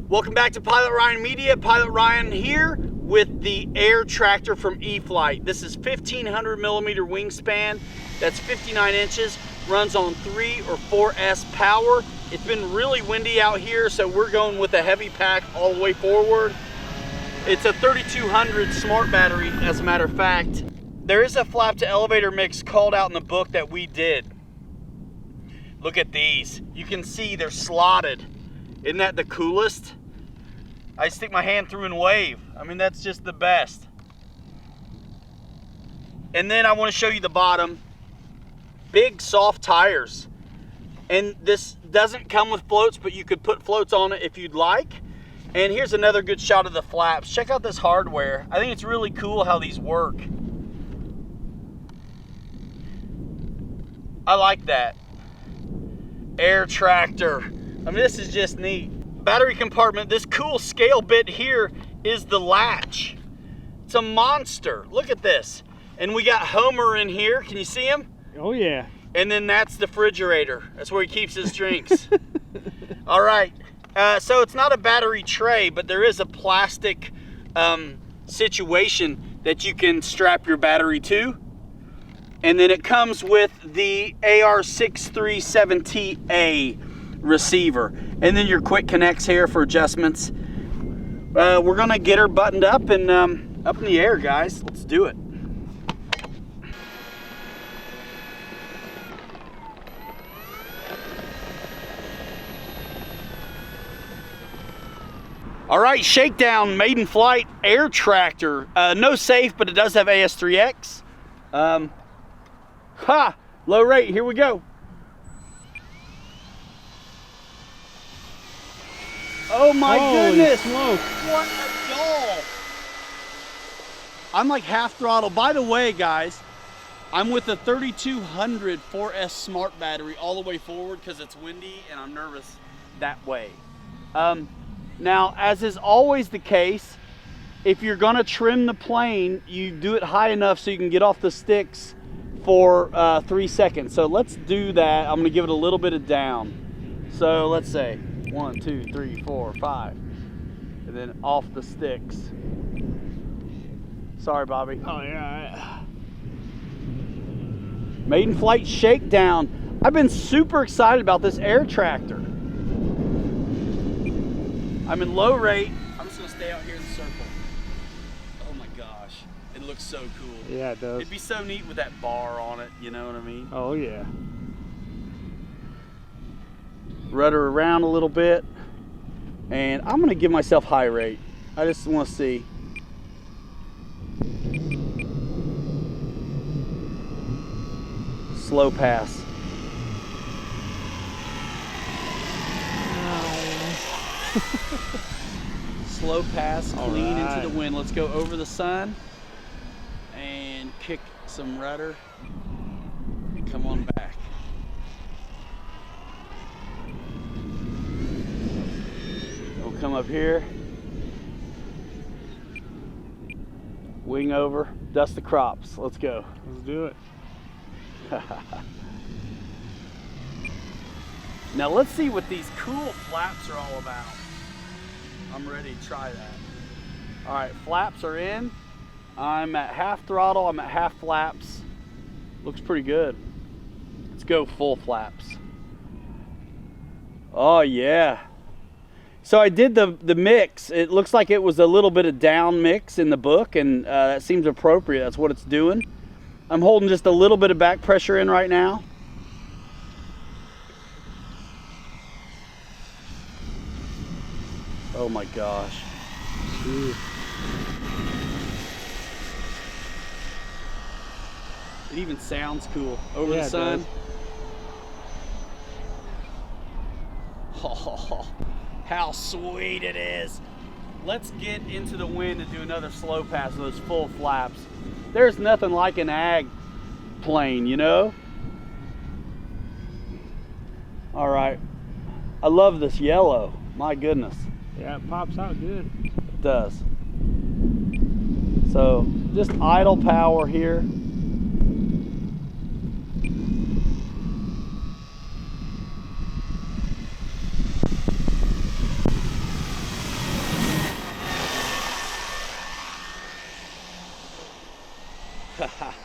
Welcome back to Pilot Ryan Media. Pilot Ryan here with the Air Tractor from E-flite. This is 1500 millimeter wingspan. That's 59 inches. Runs on 3 or 4S power. It's been really windy out here, so we're going with a heavy pack all the way forward. It's a 3200 smart battery, as a matter of fact. There is a flap to elevator mix called out in the book that we did. Look at these. You can see they're slotted. Isn't that the coolest? I stick my hand through and wave. I mean, that's just the best. And then I want to show you the bottom. Big soft tires. And this doesn't come with floats, but you could put floats on it if you'd like. And here's another good shot of the flaps. Check out this hardware. I think it's really cool how these work. I like that. Air Tractor. I mean, this is just neat. Battery compartment. This cool scale bit here is the latch. It's a monster. Look at this. And we got Homer in here. Can you see him? Oh yeah. And then that's the refrigerator. That's where he keeps his drinks. All right. So it's not a battery tray, but there is a plastic situation that you can strap your battery to. And then it comes with the AS3X receiver. And then your quick connects here for adjustments. We're gonna get her buttoned up and up in the air, guys. Let's do it. All right, Shakedown Maiden Flight Air Tractor. No safe, but it does have AS3X. Low rate, here we go. Oh my goodness. Smoke. What a doll. I'm like half throttle. By the way, guys, I'm with a 3200 4S smart battery all the way forward because it's windy and I'm nervous that way. Now, as is always the case, if you're gonna trim the plane, you do it high enough so you can get off the sticks for 3 seconds. So let's do that. I'm gonna give it a little bit of down. So let's say 1, 2, 3, 4, 5, and then off the sticks. Sorry, Bobby. Oh yeah. Maiden Flight Shakedown. I've been super excited about this Air Tractor. I'm in low rate. I'm just gonna stay out here in the circle. Oh my gosh, it looks so cool. Yeah, it does. It'd be so neat with that bar on it, you know what I mean? Oh yeah. Rudder around a little bit, and I'm gonna give myself high rate. I just wanna see. Slow pass. Slow pass, clean into the wind. Let's go over the sun and kick some rudder and come on back. We'll come up here, wing over, dust the crops. Let's go. Let's do it. Now let's see what these cool flaps are all about. I'm ready to try that. All right, flaps are in. I'm at half throttle, I'm at half flaps. Looks pretty good. Let's go full flaps. Oh yeah. So I did the mix. It looks like it was a little bit of down mix in the book, and that seems appropriate. That's what it's doing. I'm holding just a little bit of back pressure in right now. Oh my gosh. Jeez. It even sounds cool over Yeah, the sun. Oh, how sweet it is. Let's get into the wind and do another slow pass with those full flaps. There's nothing like an ag plane, you know? All right. I love this yellow. My goodness. Yeah, it pops out good. It does. So just idle power here.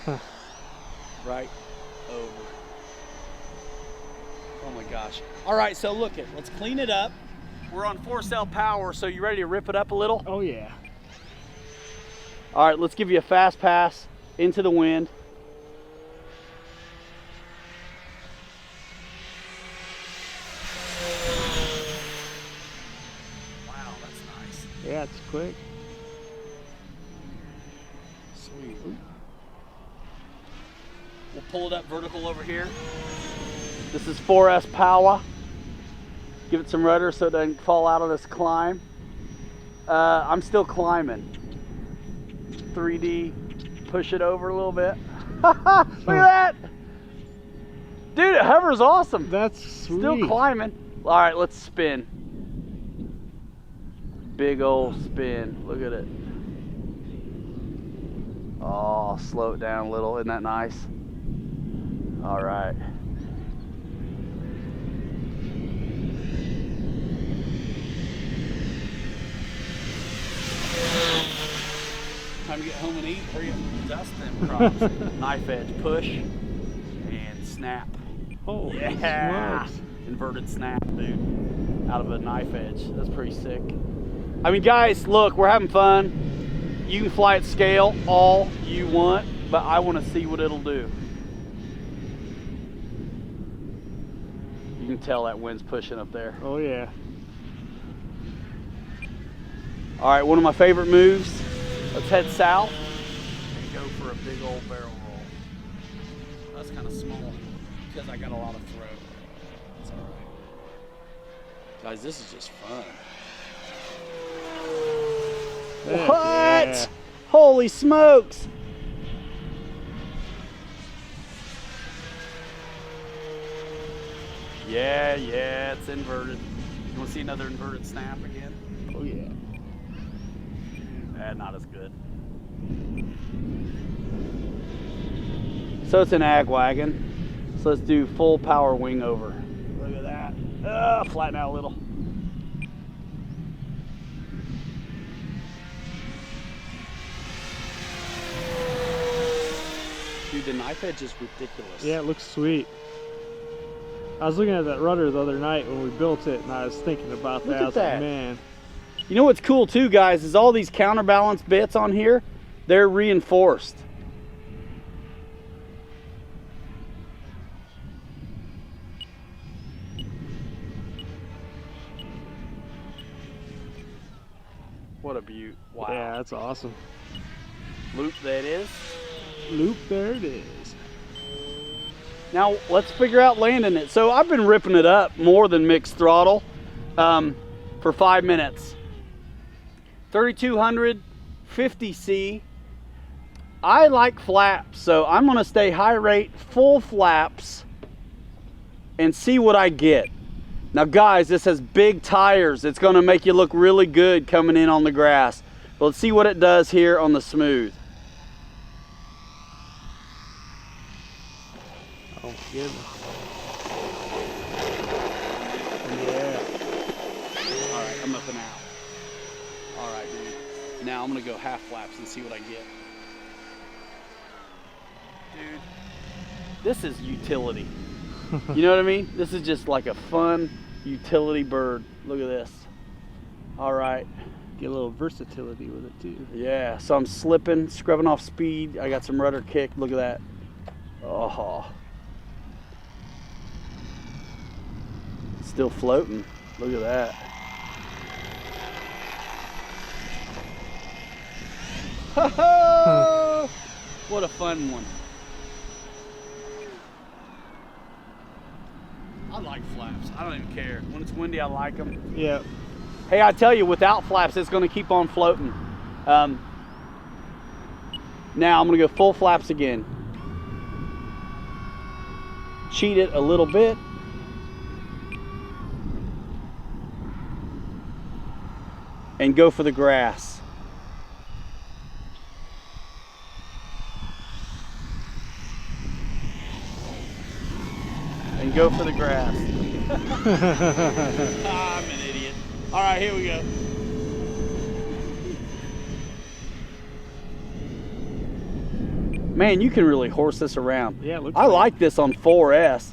Right over. Oh my gosh. All right, so look it. Let's clean it up. We're on 4-cell power, so you ready to rip it up a little? Oh yeah. All right, let's give you a fast pass into the wind. Wow, that's nice. Yeah, it's quick. Sweet. We'll pull it up vertical over here. This is 4S power. Give it some rudder so it doesn't fall out of this climb. I'm still climbing. 3D, push it over a little bit. Look at that! Dude, it hovers awesome. That's sweet. Still climbing. All right, let's spin. Big old spin. Look at it. Oh, slow it down a little. Isn't that nice? All right. Time to get home and eat. Hurry up and dust them crops. Knife edge, push, and snap. Holy Yeah! smokes. Inverted snap, dude. Out of a knife edge. That's pretty sick. I mean, guys, look, we're having fun. You can fly at scale all you want, but I want to see what it'll do. You can tell that wind's pushing up there. Oh yeah. All right, one of my favorite moves. Let's head south and go for a big old barrel roll. That's kind of small because I got a lot of throw. It's all right. Guys, this is just fun. Heck What? yeah. Holy smokes! Yeah, it's inverted. You want to see another inverted snap again? Oh yeah. Not as good. So it's an ag wagon. So let's do full power wing over. Look at that. Flatten out a little. Dude, the knife edge is ridiculous. Yeah, it looks sweet. I was looking at that rudder the other night when we built it, and I was thinking about Look that. I at was that. like, man. You know what's cool too, guys, is all these counterbalance bits on here, they're reinforced. What a beaut. Wow. Yeah, that's awesome. Loop that is. Loop, there it is. Now let's figure out landing it. So I've been ripping it up more than mixed throttle for 5 minutes. 3200, 50C. I like flaps, so I'm gonna stay high rate, full flaps, and see what I get. Now guys, this has big tires. It's gonna make you look really good coming in on the grass. But let's see what it does here on the smooth. Oh, goodness. Yeah. All right, I'm up and out. All right, dude. Now I'm gonna go half flaps and see what I get. Dude, this is utility. You know what I mean? This is just like a fun utility bird. Look at this. All right. Get a little versatility with it too. Yeah, so I'm slipping, scrubbing off speed. I got some rudder kick. Look at that. Oh. Still floating. Look at that. What a fun one. I like flaps. I don't even care. When it's windy, I like them. Yeah. Hey, I tell you, without flaps, it's going to keep on floating. Now I'm going to go full flaps again. Cheat it a little bit. And go for the grass. And go for the grass. I'm an idiot. All right, here we go. Man, you can really horse this around. Yeah, it looks I like this on 4S.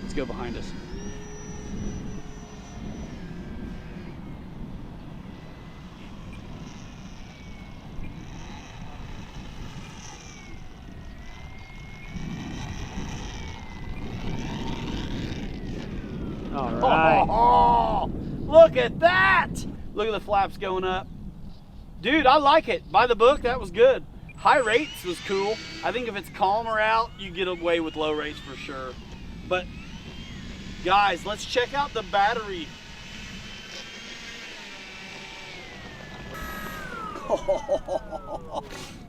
Let's go behind us. All right. Oh, look at that. Look at the flaps going up. Dude, I like it. By the book, that was good. High rates was cool. I think if it's calmer out, you get away with low rates for sure. But guys, let's check out the battery.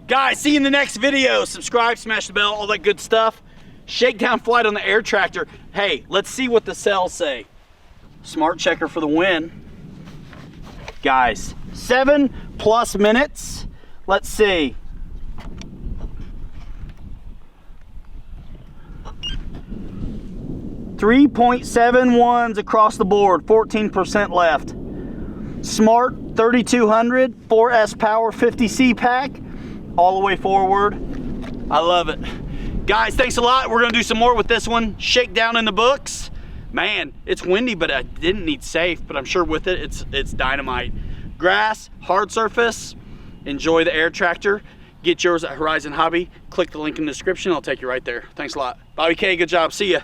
Guys, see you in the next video. Subscribe, smash the bell, all that good stuff. Shakedown flight on the Air Tractor. Hey, let's see what the cells say. Smart checker for the win. Guys, 7+ minutes. Let's see. .71s across the board, 14% left. Smart 3200, 4S power, 50C pack, all the way forward. I love it. Guys, thanks a lot. We're gonna do some more with this one. Shakedown in the books. Man, it's windy, but I didn't need safe, but I'm sure with it, it's dynamite. Grass, hard surface. Enjoy the Air Tractor. Get yours at Horizon Hobby. Click the link in the description. I'll take you right there. Thanks a lot. Bobby K, good job. See ya.